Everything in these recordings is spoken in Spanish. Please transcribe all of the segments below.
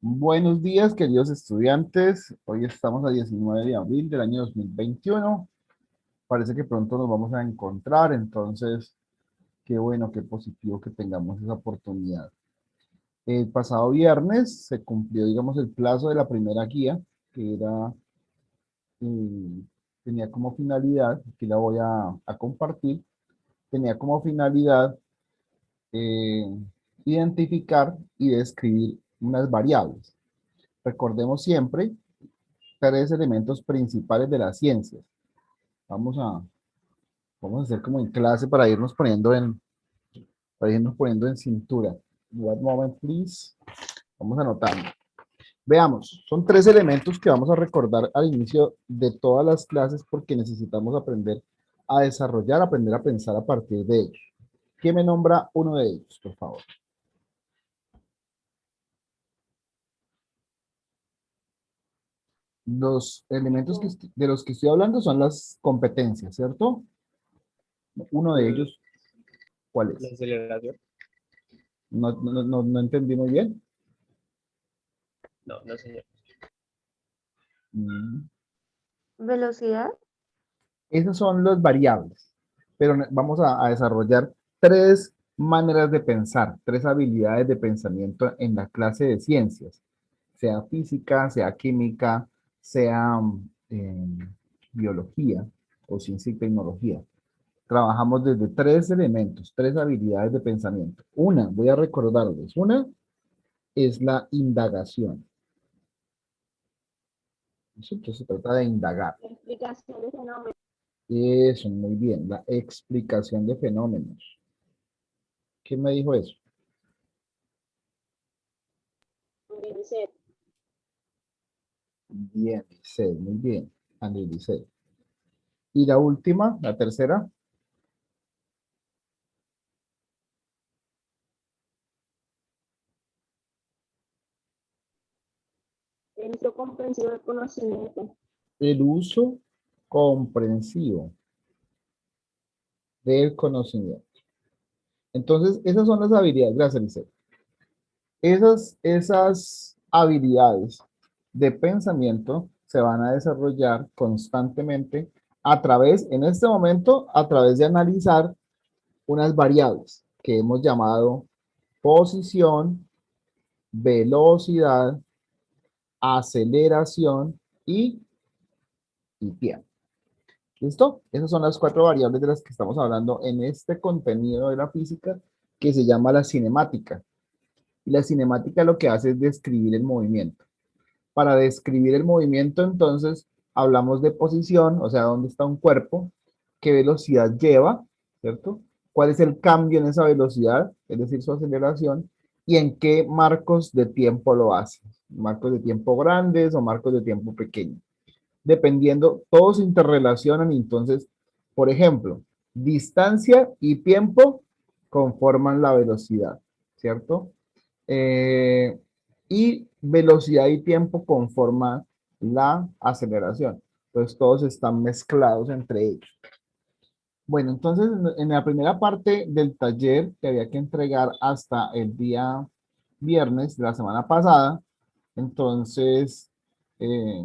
Buenos días, queridos estudiantes. Hoy estamos a 19 de abril del año 2021. Parece que pronto nos vamos a encontrar, entonces, qué bueno, qué positivo que tengamos esa oportunidad. El pasado viernes se cumplió, digamos, el plazo de la primera guía, que era, eh, tenía como finalidad, aquí la voy a compartir, tenía como finalidad eh, identificar y describir unas variables. Recordemos siempre tres elementos principales de las ciencias. Vamos a, vamos a hacer como en clase para irnos poniendo en cintura. One moment, please. Vamos anotando. Veamos, son tres elementos que vamos a recordar al inicio de todas las clases porque necesitamos aprender a desarrollar, aprender a pensar a partir de ellos. ¿Quién me nombra uno de ellos, por favor? Los elementos de los que estoy hablando son las competencias, ¿cierto? Uno de ellos, ¿cuál La es? aceleración. No entendí muy bien. No, no señor. Mm. Velocidad, Esas son las variables, pero vamos a desarrollar tres maneras de pensar, tres habilidades de pensamiento en la clase de ciencias, sea física, sea química, sea biología o ciencia y tecnología. Trabajamos desde tres elementos, tres habilidades de pensamiento. Una, voy a recordarles, una es la indagación. Eso que se trata de indagar. explicación de fenómenos, Eso, muy bien, la explicación de fenómenos. ¿Quién me dijo eso? Lisset, Bien, Lisset, muy bien. Andrés Lisset. Y la última, la tercera, el uso comprensivo del conocimiento. el uso comprensivo del conocimiento. Entonces, esas son las habilidades, gracias, Lisset. Esas habilidades de pensamiento se van a desarrollar constantemente a través, en este momento, a través de analizar unas variables que hemos llamado posición, velocidad, aceleración y tiempo. ¿Listo? Esas son las cuatro variables de las que estamos hablando en este contenido de la física que se llama la cinemática. Y la cinemática lo que hace es describir el movimiento. Para describir el movimiento, entonces, hablamos de posición, o sea, dónde está un cuerpo, qué velocidad lleva, ¿cierto? ¿Cuál es el cambio en esa velocidad, es decir, su aceleración, y en qué marcos de tiempo lo hace? Marcos de tiempo grandes o marcos de tiempo pequeños. Dependiendo, todos se interrelacionan, entonces, por ejemplo, distancia y tiempo conforman la velocidad, ¿cierto? Eh, y velocidad y tiempo conforman la aceleración. Entonces todos están mezclados entre ellos. Bueno, entonces en la primera parte del taller que había que entregar hasta el día viernes de la semana pasada, entonces eh,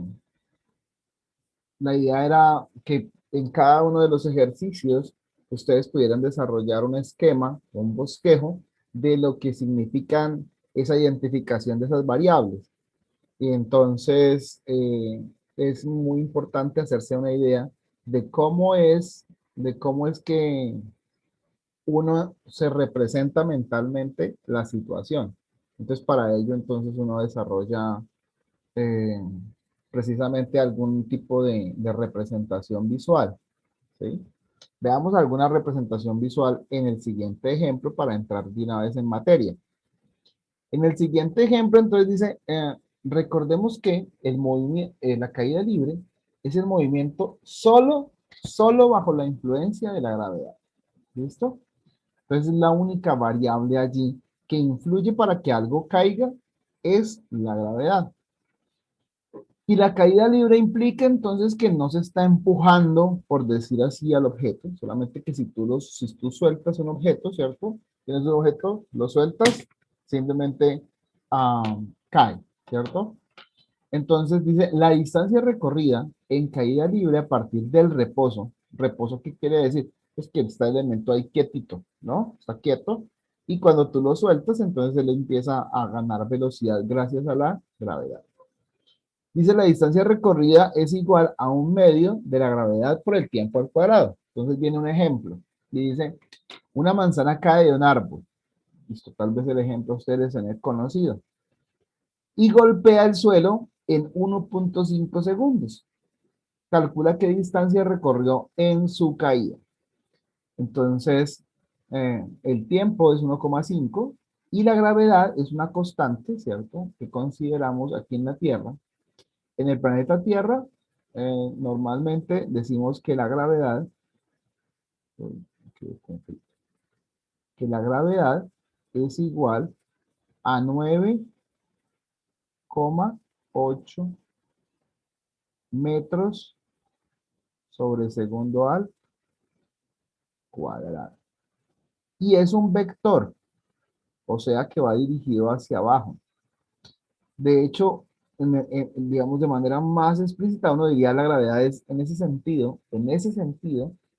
la idea era que en cada uno de los ejercicios ustedes pudieran desarrollar un esquema, un bosquejo de lo que significan esa identificación de esas variables. Y entonces es muy importante hacerse una idea de cómo es que uno se representa mentalmente la situación. Entonces, para ello, entonces uno desarrolla eh, precisamente algún tipo de representación visual, ¿sí? Veamos alguna representación visual en el siguiente ejemplo para entrar de una vez en materia. En el siguiente ejemplo, entonces dice, recordemos que el movimiento, la caída libre es el movimiento solo bajo la influencia de la gravedad. ¿Listo? Entonces la única variable allí que influye para que algo caiga es la gravedad. Y la caída libre implica entonces que no se está empujando, por decir así, al objeto, solamente que si tú sueltas un objeto, ¿cierto? Tienes un objeto, lo sueltas, simplemente cae. ¿cierto? Entonces dice, la distancia recorrida en caída libre a partir del reposo. ¿Reposo qué quiere decir? Es que este elemento ahí quietito, ¿no? Está quieto. Y cuando tú lo sueltas, entonces él empieza a ganar velocidad gracias a la gravedad. Dice, la distancia recorrida es igual a un medio de la gravedad por el tiempo al cuadrado. Entonces viene un ejemplo. Y dice, una manzana cae de un árbol. Listo, tal vez el ejemplo a ustedes les es conocido. Y golpea el suelo en 1.5 segundos. Calcula qué distancia recorrió en su caída. Entonces, el tiempo es 1,5 y la gravedad es una constante, ¿cierto? Que consideramos aquí en la Tierra. En el planeta Tierra, normalmente decimos que la gravedad, que la gravedad es igual a 9,8 metros sobre segundo al cuadrado. Y es un vector, o sea que va dirigido hacia abajo. De hecho, digamos de manera más explícita, uno diría la gravedad es en ese sentido,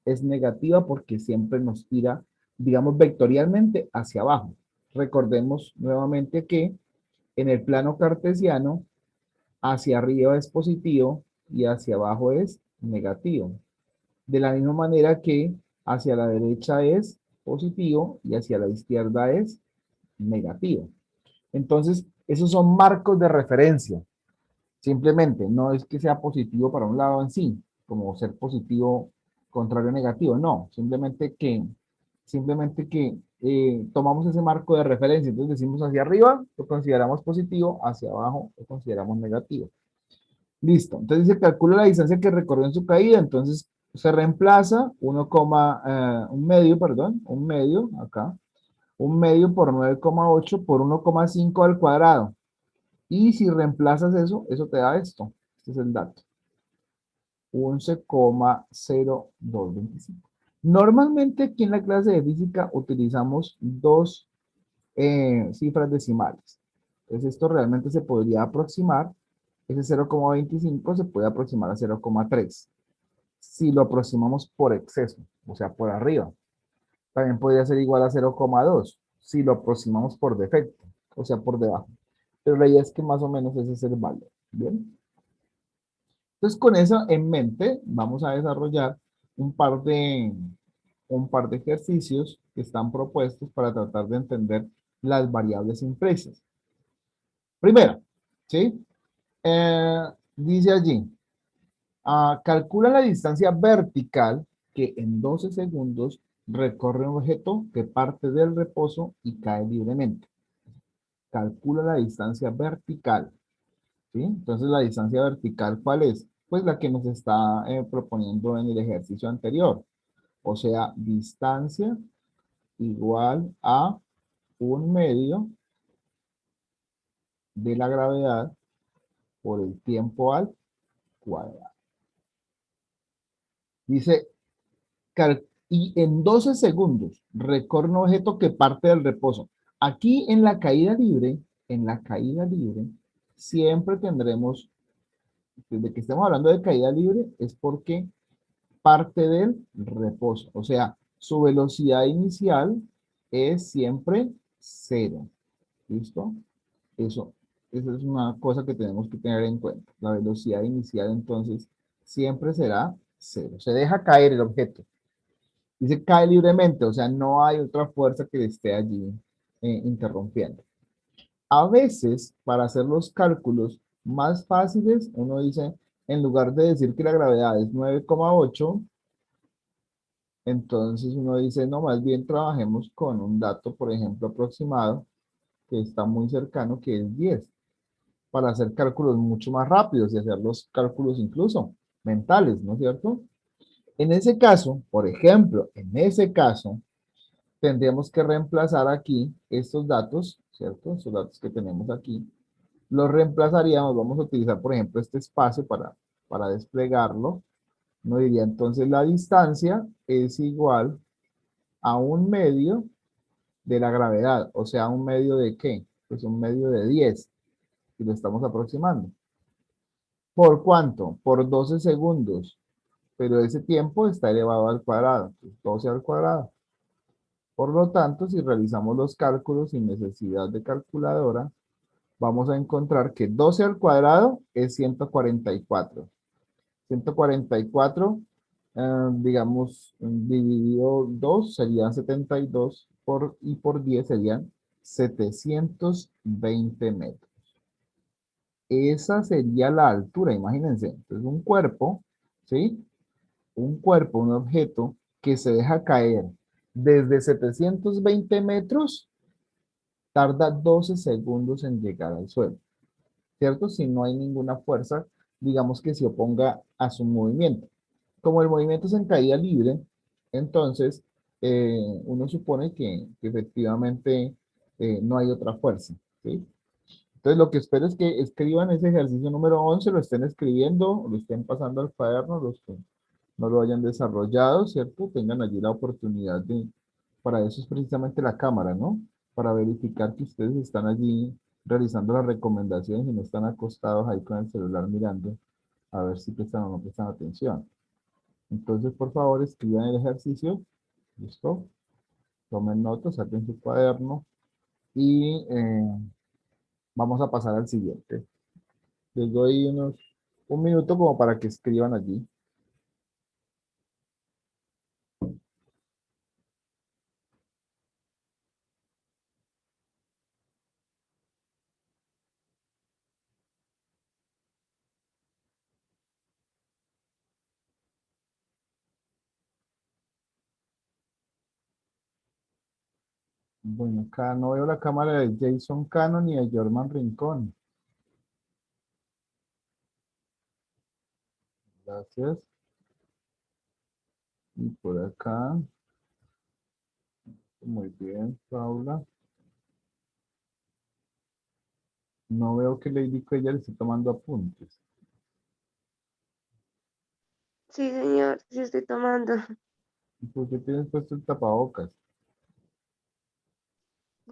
es negativa porque siempre nos tira, digamos, vectorialmente hacia abajo. Recordemos nuevamente que en el plano cartesiano, hacia arriba es positivo y hacia abajo es negativo. De la misma manera que hacia la derecha es positivo y hacia la izquierda es negativo. Entonces, esos son marcos de referencia. Simplemente, no es que sea positivo para un lado en sí, como ser positivo contrario a negativo, no. Simplemente que tomamos ese marco de referencia. Entonces decimos hacia arriba, lo consideramos positivo, hacia abajo lo consideramos negativo. Listo. Entonces se calcula la distancia que recorrió en su caída. Entonces se reemplaza un medio acá, un medio por 9,8 por 1,5 al cuadrado. Y si reemplazas eso, eso te da esto. Este es el dato. 11,0225. Normalmente aquí en la clase de física utilizamos dos cifras decimales. Entonces esto realmente se podría aproximar. Ese 0,25 se puede aproximar a 0,3. Si lo aproximamos por exceso, o sea, por arriba. También podría ser igual a 0,2 si lo aproximamos por defecto, o sea, por debajo. Pero la idea es que más o menos ese es el valor. Bien. Entonces, con eso en mente, vamos a desarrollar un par de, un par de ejercicios que están propuestos para tratar de entender las variables impresas. Primero, ¿sí? Dice allí, calcula la distancia vertical que en 12 segundos recorre un objeto que parte del reposo y cae libremente. Calcula la distancia vertical. ¿Sí? Entonces, la distancia vertical, ¿cuál es? Pues la que nos está proponiendo en el ejercicio anterior. O sea, distancia igual a un medio de la gravedad por el tiempo al cuadrado. Dice, y en 12 segundos recorre un objeto que parte del reposo. Aquí en la caída libre, siempre tendremos, desde que estemos hablando de caída libre, es porque parte del reposo. O sea, su velocidad inicial es siempre cero. ¿Listo? Eso, eso es una cosa que tenemos que tener en cuenta. La velocidad inicial entonces siempre será cero. Se deja caer el objeto. Dice cae libremente, o sea, no hay otra fuerza que le esté allí interrumpiendo. A veces, para hacer los cálculos más fáciles, uno dice, en lugar de decir que la gravedad es 9,8, entonces uno dice, no, más bien trabajemos con un dato, por ejemplo, aproximado, que está muy cercano, que es 10, para hacer cálculos mucho más rápidos y hacer los cálculos incluso mentales, ¿no es cierto? En ese caso, por ejemplo, en ese caso, tendríamos que reemplazar aquí estos datos, ¿cierto? Estos datos que tenemos aquí, los reemplazaríamos, vamos a utilizar, por ejemplo, este espacio para desplegarlo. Uno diría entonces la distancia es igual a un medio de la gravedad, o sea, un medio de ¿qué? Pues un medio de 10. y lo estamos aproximando. ¿Por cuánto? Por 12 segundos, pero ese tiempo está elevado al cuadrado, entonces 12 al cuadrado. Por lo tanto, si realizamos los cálculos sin necesidad de calculadora, vamos a encontrar que 12 al cuadrado es 144. 144, digamos, dividido 2 serían 72 y por 10 serían 720 metros. Esa sería la altura, imagínense. Entonces, un cuerpo, ¿sí? Un cuerpo, un objeto que se deja caer desde 720 metros, tarda 12 segundos en llegar al suelo, ¿cierto? Si no hay ninguna fuerza, digamos que se oponga a su movimiento. Como el movimiento es en caída libre, entonces uno supone que efectivamente no hay otra fuerza, ¿sí? Entonces lo que espero es que escriban ese ejercicio número 11, lo estén escribiendo, lo estén pasando al cuaderno, los que no lo hayan desarrollado, ¿cierto? Tengan allí la oportunidad de, para eso es precisamente la cámara, ¿no? Para verificar que ustedes están allí realizando las recomendaciones y no están acostados ahí con el celular mirando a ver si prestan o no prestan atención. Entonces, por favor, escriban el ejercicio, ¿listo? Tomen notas, saquen su cuaderno y vamos a pasar al siguiente. Les doy un minuto como para que escriban allí. Bueno, acá no veo la cámara de Jason Cano ni de Jorman Rincón. Gracias. Y por acá. Muy bien, Paula. No veo que Lady Cuellar esté tomando apuntes. Sí, señor, sí estoy tomando. ¿Y por qué tienes puesto el tapabocas?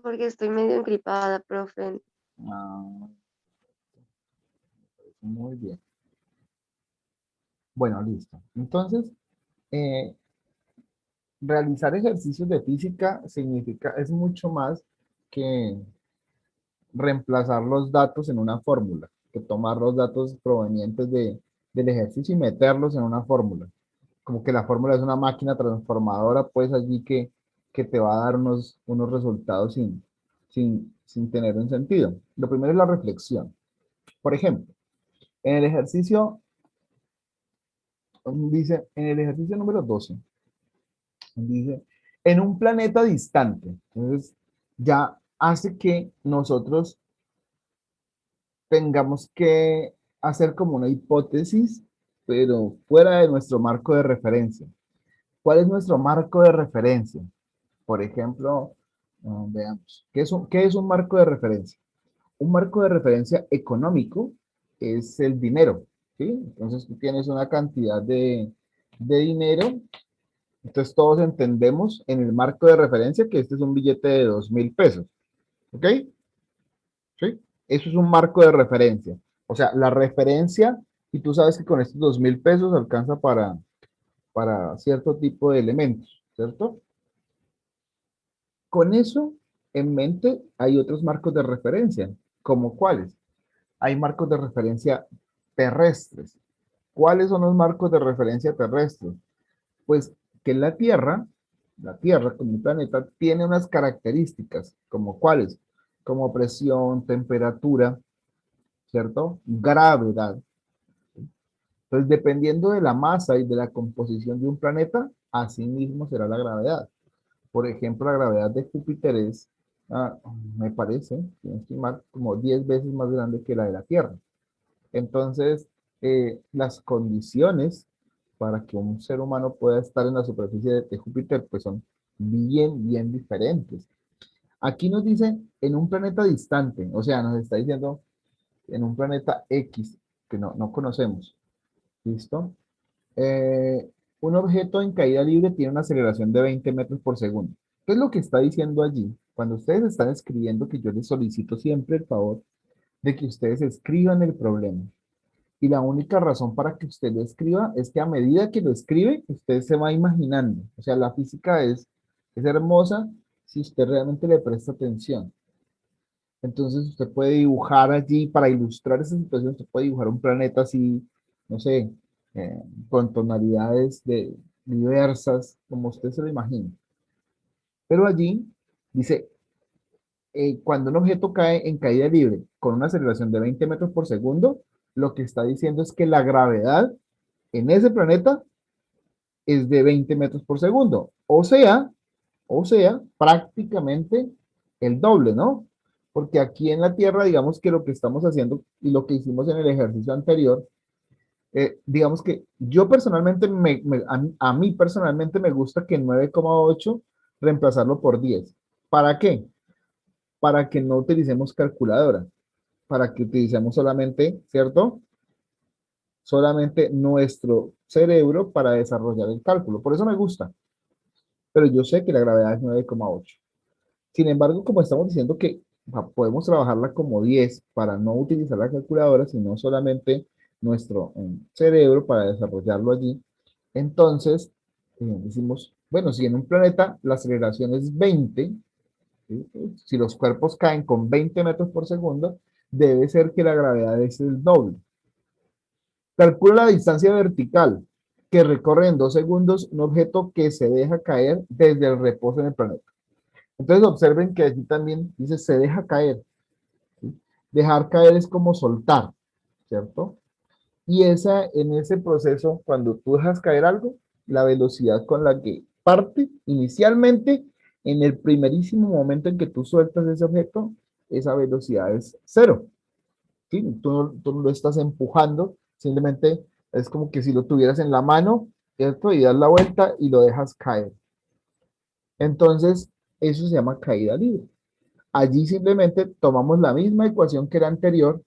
Porque estoy medio engripada, profe. Ah, muy bien. Bueno, listo. Entonces, eh, realizar ejercicios de física significa, es mucho más que reemplazar los datos en una fórmula, que tomar los datos provenientes del ejercicio y meterlos en una fórmula. Como que la fórmula es una máquina transformadora, pues allí que te va a dar unos resultados sin tener un sentido. Lo primero es la reflexión. Por ejemplo, en el ejercicio, dice, en el ejercicio número 12 dice, en un planeta distante. Entonces, ya hace que nosotros tengamos que hacer como una hipótesis, pero fuera de nuestro marco de referencia. ¿Cuál es nuestro marco de referencia? Por ejemplo, veamos, qué es un marco de referencia? Un marco de referencia económico es el dinero, ¿sí? Entonces tú tienes una cantidad de dinero, entonces todos entendemos en el marco de referencia que este es un billete de 2.000 pesos, ¿ok? ¿Sí? Eso es un marco de referencia. O sea, la referencia, y tú sabes que con estos 2.000 pesos alcanza para cierto tipo de elementos, ¿cierto? Con eso en mente hay otros marcos de referencia, como cuáles. Hay marcos de referencia terrestres. ¿Cuáles son los marcos de referencia terrestres? Pues que la Tierra como un planeta, tiene unas características, como cuáles, como presión, temperatura, ¿cierto? Gravedad. Entonces, dependiendo de la masa y de la composición de un planeta, así mismo será la gravedad. Por ejemplo, la gravedad de Júpiter es, me parece, si no estoy mal, como 10 veces más grande que la de la Tierra. Entonces, las condiciones para que un ser humano pueda estar en la superficie de Júpiter, pues son bien diferentes. Aquí nos dice en un planeta distante, o sea, nos está diciendo en un planeta X que no conocemos. ¿Listo? Un objeto en caída libre tiene una aceleración de 20 metros por segundo. ¿Qué es lo que está diciendo allí? Cuando ustedes están escribiendo, que yo les solicito siempre el favor de que ustedes escriban el problema. Y la única razón para que usted lo escriba es que a medida que lo escribe, usted se va imaginando. O sea, la física es hermosa si usted realmente le presta atención. Entonces usted puede dibujar allí, para ilustrar esa situación, usted puede dibujar un planeta así, no sé, con tonalidades diversas, como usted se lo imagine. Pero allí dice, cuando un objeto cae en caída libre con una aceleración de 20 metros por segundo, lo que está diciendo es que la gravedad en ese planeta es de 20 metros por segundo. O sea, prácticamente el doble, ¿no? Porque aquí en la Tierra, digamos que lo que estamos haciendo y lo que hicimos en el ejercicio anterior, digamos que yo personalmente, a mí personalmente me gusta que 9,8 reemplazarlo por 10. ¿Para qué? Para que no utilicemos calculadora, para que utilicemos solamente, ¿cierto? Solamente nuestro cerebro para desarrollar el cálculo. Por eso me gusta, pero yo sé que la gravedad es 9,8. Sin embargo, como estamos diciendo que podemos trabajarla como 10 para no utilizar la calculadora, sino solamente nuestro cerebro para desarrollarlo allí, entonces decimos, bueno, si en un planeta la aceleración es 20, ¿sí? Si los cuerpos caen con 20 metros por segundo, debe ser que la gravedad es el doble. Calcula la distancia vertical que recorre en 2 segundos un objeto que se deja caer desde el reposo en el planeta. Entonces observen que aquí también dice se deja caer. ¿Sí? Dejar caer es como soltar, ¿cierto? Y en ese proceso, cuando tú dejas caer algo, la velocidad con la que parte inicialmente, en el primerísimo momento en que tú sueltas ese objeto, esa velocidad es cero. ¿Sí? Tú no lo estás empujando, simplemente es como que si lo tuvieras en la mano, ¿cierto? Y das la vuelta y lo dejas caer. Entonces, eso se llama caída libre. Allí simplemente tomamos la misma ecuación que la anterior,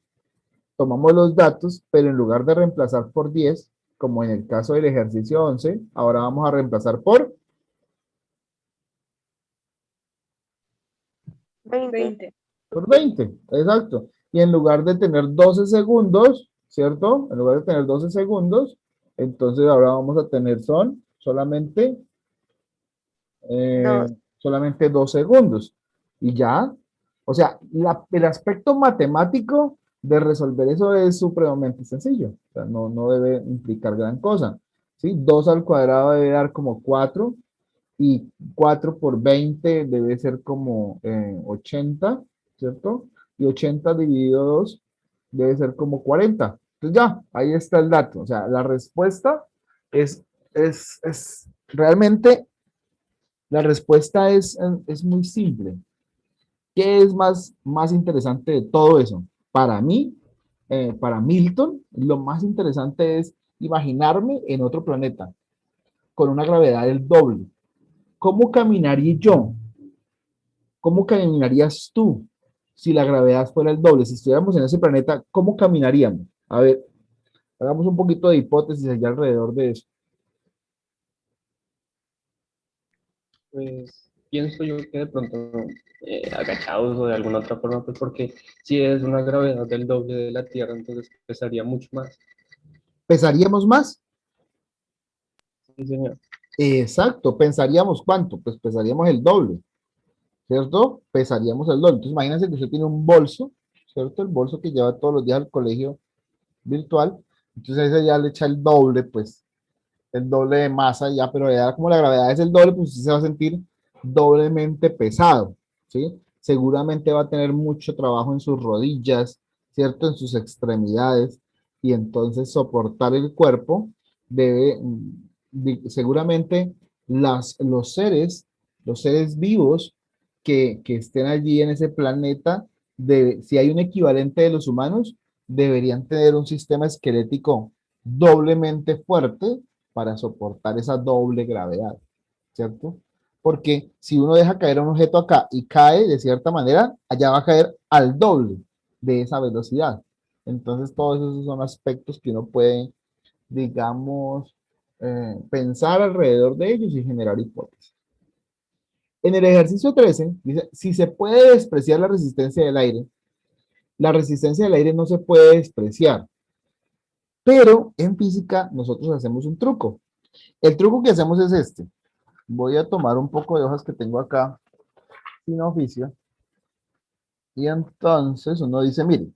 tomamos los datos, pero en lugar de reemplazar por 10, como en el caso del ejercicio 11, ahora vamos a reemplazar 20. por 20, exacto. Y en lugar de tener 12 segundos, ¿cierto? En lugar de tener 12 segundos, entonces ahora vamos a tener solamente, Dos. solamente 2 segundos. Y ya, o sea, el aspecto matemático de resolver eso es supremamente sencillo. O sea, no debe implicar gran cosa. ¿Sí? 2 al cuadrado debe dar como 4 y 4 por 20 debe ser como 80, ¿cierto? Y 80 dividido 2 debe ser como 40. Entonces ya, ahí está el dato. O sea, la respuesta es realmente, la respuesta es muy simple. ¿Qué es más interesante de todo eso? Para mí, para Milton, lo más interesante es imaginarme en otro planeta con una gravedad del doble. ¿Cómo caminaría yo? ¿Cómo caminarías tú si la gravedad fuera el doble? Si estuviéramos en ese planeta, ¿cómo caminaríamos? A ver, hagamos un poquito de hipótesis allá alrededor de eso. Pues pienso yo que de pronto agachados o de alguna otra forma, pues porque si es una gravedad del doble de la Tierra, entonces pesaría mucho más. ¿Pesaríamos más? Sí, señor. Exacto, pensaríamos cuánto, pues pesaríamos el doble, ¿cierto? Pesaríamos el doble. Entonces imagínense que usted tiene un bolso, ¿cierto? El bolso que lleva todos los días al colegio virtual, entonces ese ya le echa el doble, pues el doble de masa ya, pero ya como la gravedad es el doble, pues usted se va a sentir doblemente pesado, ¿sí? Seguramente va a tener mucho trabajo en sus rodillas, ¿cierto? En sus extremidades, y entonces soportar el cuerpo debe, seguramente los seres vivos que estén allí en ese planeta, si hay un equivalente de los humanos, deberían tener un sistema esquelético doblemente fuerte para soportar esa doble gravedad, ¿cierto? Porque si uno deja caer un objeto acá y cae de cierta manera, allá va a caer al doble de esa velocidad. Entonces, todos esos son aspectos que uno puede, digamos, pensar alrededor de ellos y generar hipótesis. En el ejercicio 13, dice, si se puede despreciar la resistencia del aire, la resistencia del aire no se puede despreciar. Pero en física nosotros hacemos un truco. El truco que hacemos es este. Voy a tomar un poco de hojas que tengo acá sin oficio. Y entonces uno dice, mire,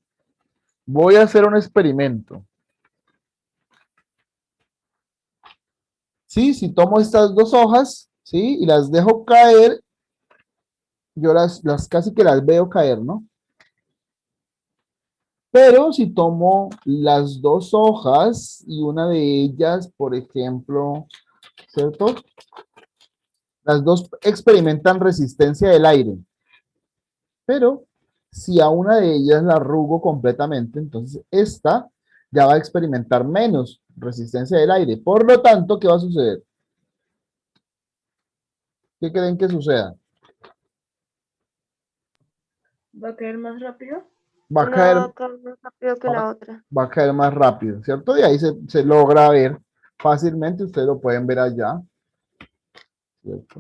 voy a hacer un experimento. ¿Sí? Si tomo estas dos hojas, ¿sí? Y las dejo caer, yo las casi que las veo caer, ¿no? Pero si tomo las dos hojas y una de ellas, por ejemplo, ¿cierto? Las dos experimentan resistencia del aire, pero si a una de ellas la arrugo completamente, entonces esta ya va a experimentar menos resistencia del aire. Por lo tanto, ¿qué va a suceder? ¿Qué creen que suceda? ¿Va a caer más rápido? Va a Una caer, va a caer más rápido que la otra. va a caer más rápido, ¿cierto? Y ahí se logra ver fácilmente, ustedes lo pueden ver allá, ¿cierto?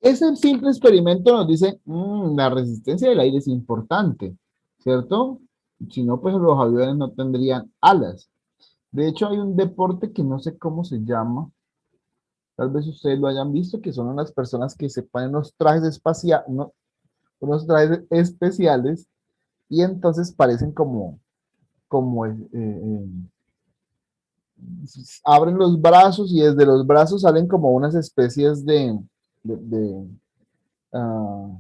Ese simple experimento nos dice, la resistencia del aire es importante, ¿cierto? Si no, pues los aviones no tendrían alas. De hecho, hay un deporte que no sé cómo se llama, tal vez ustedes lo hayan visto, que son unas personas que se ponen unos trajes espaciales, unos trajes especiales, y entonces parecen como abren los brazos y desde los brazos salen como unas especies de, ah,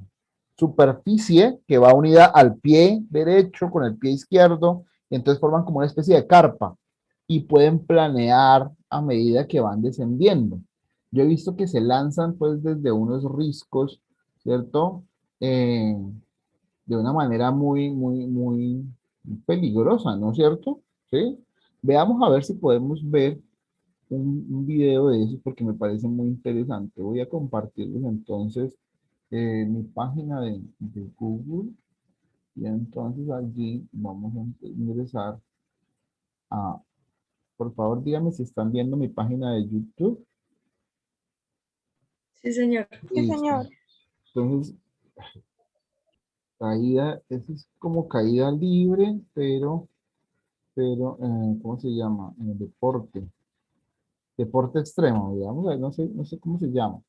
superficie que va unida al pie derecho con el pie izquierdo, y entonces forman como una especie de carpa y pueden planear a medida que van descendiendo. Yo he visto que se lanzan pues desde unos riscos, ¿cierto? Eh, de una manera muy peligrosa, ¿no es cierto? ¿Sí? Veamos a ver si podemos ver un video de eso porque me parece muy interesante. Voy a compartirles entonces mi página de Google y entonces allí vamos a ingresar a, por favor díganme si están viendo mi página de YouTube. Sí, señor. Sí, Listo. señor. Entonces, caída, eso es como caída libre, pero ¿cómo se llama? Deporte. Deporte extremo, digamos, no sé cómo se llama.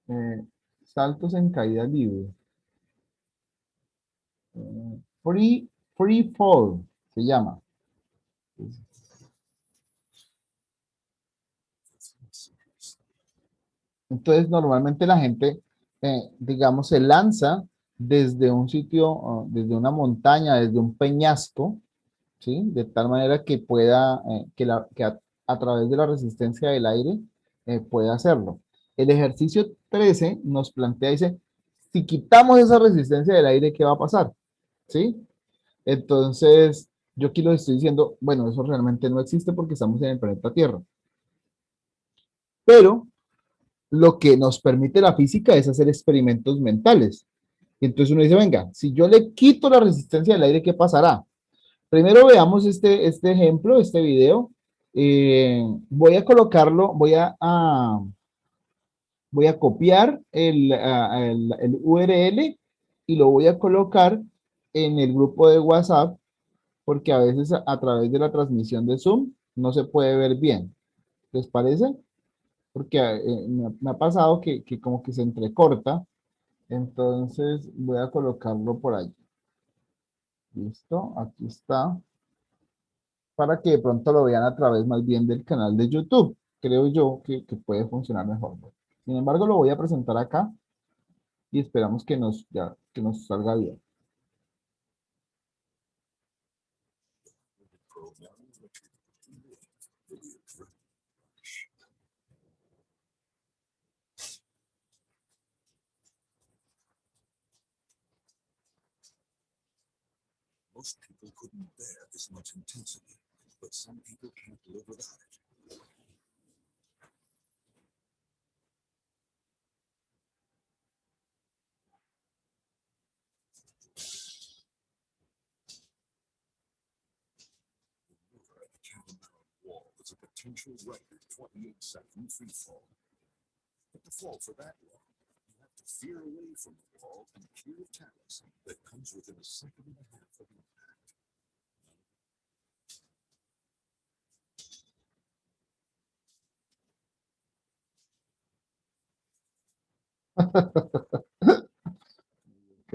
Eh, saltos en caída libre. Free, free fall se llama. Entonces, normalmente la gente, digamos, se lanza desde un sitio, desde una montaña, desde un peñasco, ¿sí? De tal manera que pueda, que a través de la resistencia del aire, pueda hacerlo. El ejercicio 13 nos plantea, dice, si quitamos esa resistencia del aire, ¿qué va a pasar? ¿Sí? Entonces, yo aquí lo estoy diciendo, bueno, eso realmente no existe porque estamos en el planeta Tierra. Pero lo que nos permite la física es hacer experimentos mentales. Entonces uno dice, venga, si yo le quito la resistencia del aire, ¿qué pasará? Primero veamos este ejemplo, este video. Voy a colocarlo, voy a copiar el URL y lo voy a colocar en el grupo de WhatsApp porque a veces a través de la transmisión de Zoom no se puede ver bien. ¿Les parece? Porque me ha pasado que como que se entrecorta. Entonces voy a colocarlo por ahí. Listo, aquí está. Para que de pronto lo vean a través más bien del canal de YouTube. Creo yo que puede funcionar mejor. Sin embargo, lo voy a presentar acá y esperamos que nos salga bien. Most people couldn't bear this much intensity, but some people can't live without it. The river at the Catamarca Wall is a potential record 28-second free fall. But to fall for that long, you have to veer away from the wall and cue of tacks that comes within a second and a half of impact. Ok.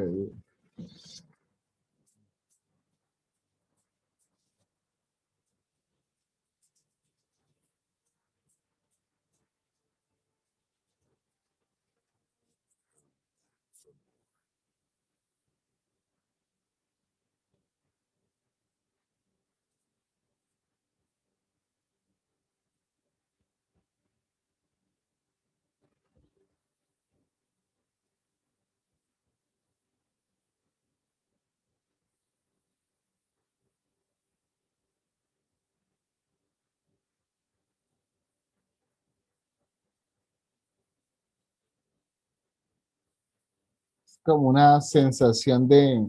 Es como una sensación de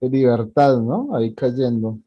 libertad, ¿no? Ahí cayendo.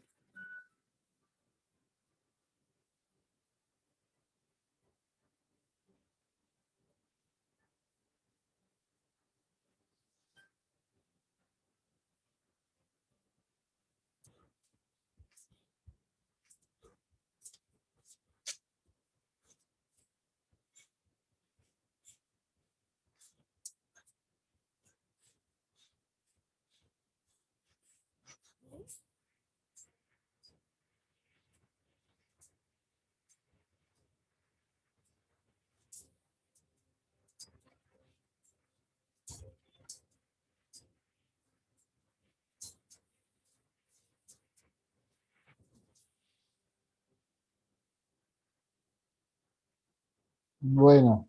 Bueno,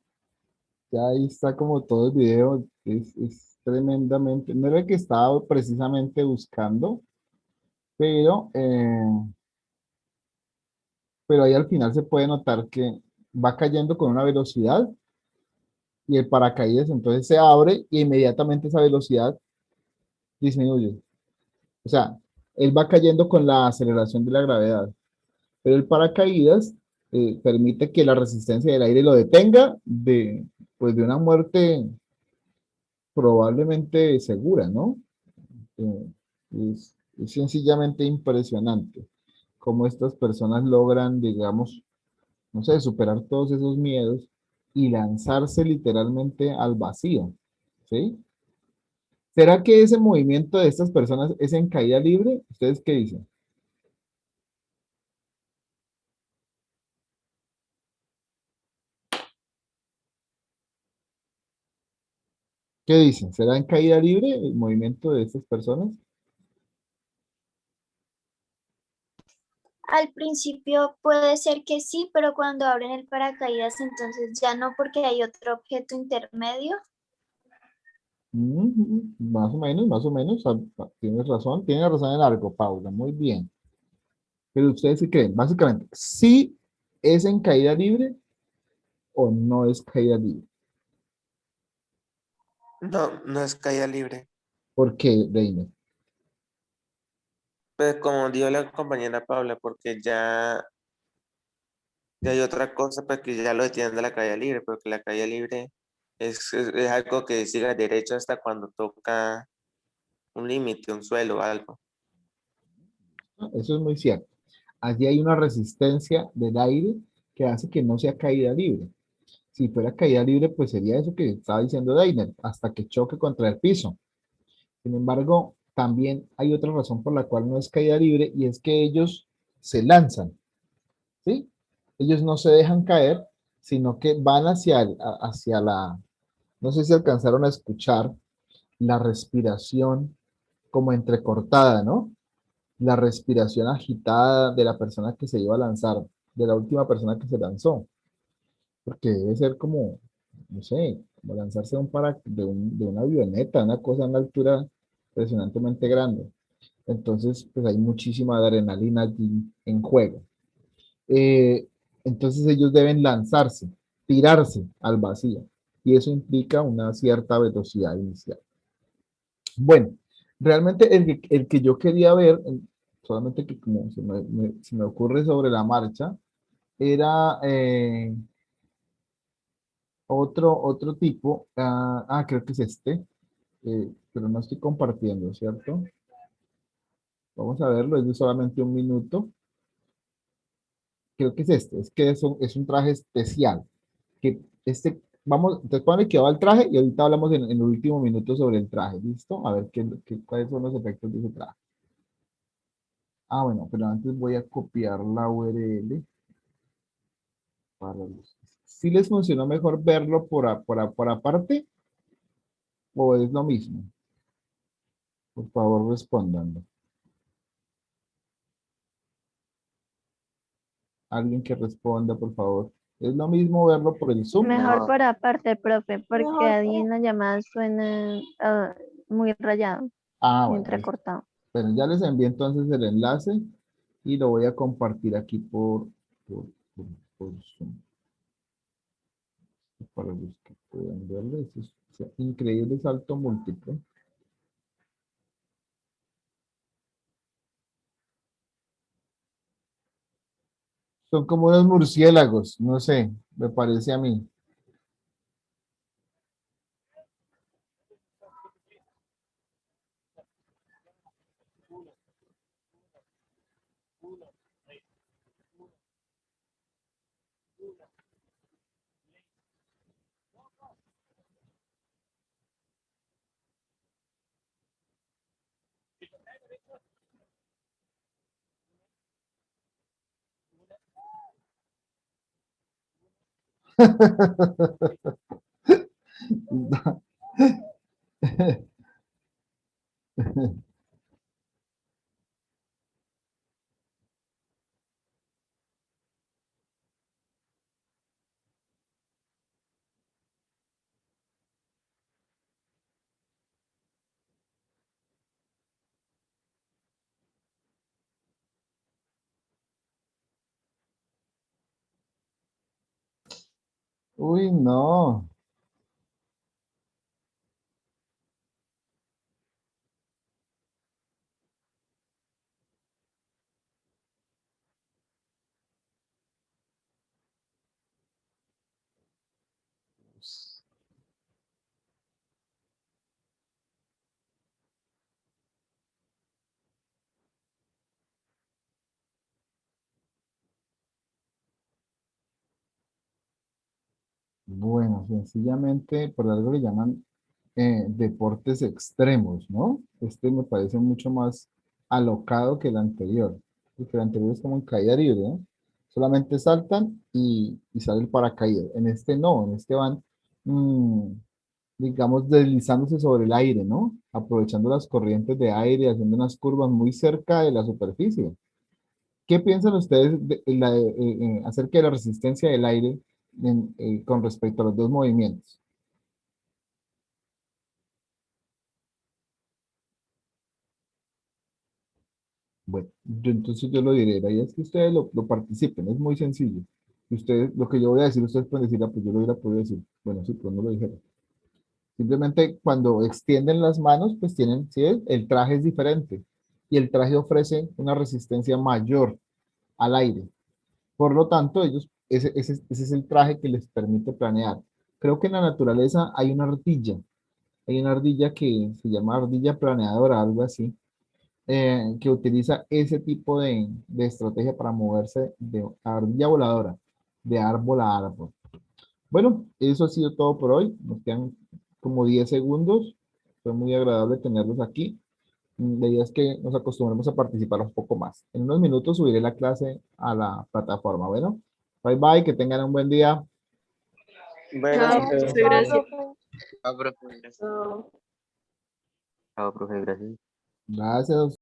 ya ahí está como todo el video. Es tremendamente, no era el que estaba precisamente buscando, pero, pero ahí al final se puede notar que va cayendo con una velocidad y el paracaídas entonces se abre y inmediatamente esa velocidad disminuye. O sea, él va cayendo con la aceleración de la gravedad, pero el paracaídas permite que la resistencia del aire lo detenga pues de una muerte probablemente segura, ¿no? Eh, es sencillamente impresionante cómo estas personas logran, digamos, no sé, superar todos esos miedos y lanzarse literalmente al vacío, ¿sí? ¿Será que ese movimiento de estas personas es en caída libre? ¿Ustedes qué dicen? ¿Qué dicen? ¿Será en caída libre el movimiento de estas personas? Al principio puede ser que sí, pero cuando abren el paracaídas entonces ya no porque hay otro objeto intermedio. Más o menos, tienes razón en algo, Paula, muy bien. Pero ustedes sí creen, básicamente, si es en caída libre o no es caída libre. No, no es caída libre. ¿Por qué, Reina? Pues como dijo la compañera Paula, porque ya hay otra cosa pues, que ya lo detienen de la caída libre, porque la caída libre es algo que siga derecho hasta cuando toca un límite, un suelo o algo. Eso es muy cierto. Allí hay una resistencia del aire que hace que no sea caída libre. Si fuera caída libre, pues sería eso que estaba diciendo Dainer, hasta que choque contra el piso. Sin embargo, también hay otra razón por la cual no es caída libre y es que ellos se lanzan, ¿sí? Ellos no se dejan caer, sino que van hacia la, no sé si alcanzaron a escuchar la respiración como entrecortada, ¿no? La respiración agitada de la persona que se iba a lanzar, de la última persona que se lanzó, porque debe ser como, no sé, como lanzarse de una avioneta, una cosa a una altura impresionantemente grande. Entonces, pues hay muchísima adrenalina allí en juego. Eh, entonces ellos deben lanzarse, tirarse al vacío, y eso implica una cierta velocidad inicial. Bueno, realmente el que yo quería ver, solamente que como se me ocurre sobre la marcha, era, Otro tipo, creo que es este, pero no estoy compartiendo, ¿cierto? Vamos a verlo, es de solamente un minuto. Creo que es este, es que es un traje especial. Que entonces pone que va el traje y ahorita hablamos en el último minuto sobre el traje, ¿listo? A ver cuáles son los efectos de ese traje. Bueno, pero antes voy a copiar la URL para los... ¿Sí les funcionó mejor verlo por aparte o es lo mismo? Por favor, respondan. Alguien que responda, por favor. ¿Es lo mismo verlo por el Zoom? Mejor por aparte, profe, porque ahí en la llamada suena muy rayado y Bueno, entrecortado. bueno, ya les envié entonces el enlace y lo voy a compartir aquí por, por Zoom. Para los que puedan verlo, es increíble salto múltiple. Son como unos murciélagos, no sé, me parece a mí. Uy, no. Bueno, sencillamente por algo le llaman deportes extremos, ¿no? Este me parece mucho más alocado que el anterior, porque el anterior es como en caída libre, ¿no? Solamente saltan y sale el paracaídas. En este no, en este van, digamos, deslizándose sobre el aire, ¿no? Aprovechando las corrientes de aire, haciendo unas curvas muy cerca de la superficie. ¿Qué piensan ustedes acerca de la resistencia del aire con respecto a los dos movimientos? Bueno, entonces yo lo diré, la idea es que ustedes lo participen, es muy sencillo. Ustedes, lo que yo voy a decir, ustedes pueden decir, pues yo lo hubiera podido decir. Bueno, sí, pues no lo dijeron. Simplemente cuando extienden las manos, pues tienen, ¿sí? El traje es diferente y el traje ofrece una resistencia mayor al aire. Por lo tanto, ese es el traje que les permite planear. Creo que en la naturaleza hay una ardilla que se llama ardilla planeadora, algo así, que utiliza ese tipo de estrategia para moverse de ardilla voladora, de árbol a árbol. Bueno, eso ha sido todo por hoy. Nos quedan como 10 segundos. Fue muy agradable tenerlos aquí. La idea es que nos acostumbremos a participar un poco más. En unos minutos subiré la clase a la plataforma. Bueno, bye bye, que tengan un buen día. Bueno, Chao, profe. profe, gracias. Chao, profe. Chao. Chao, profe, gracias. Gracias.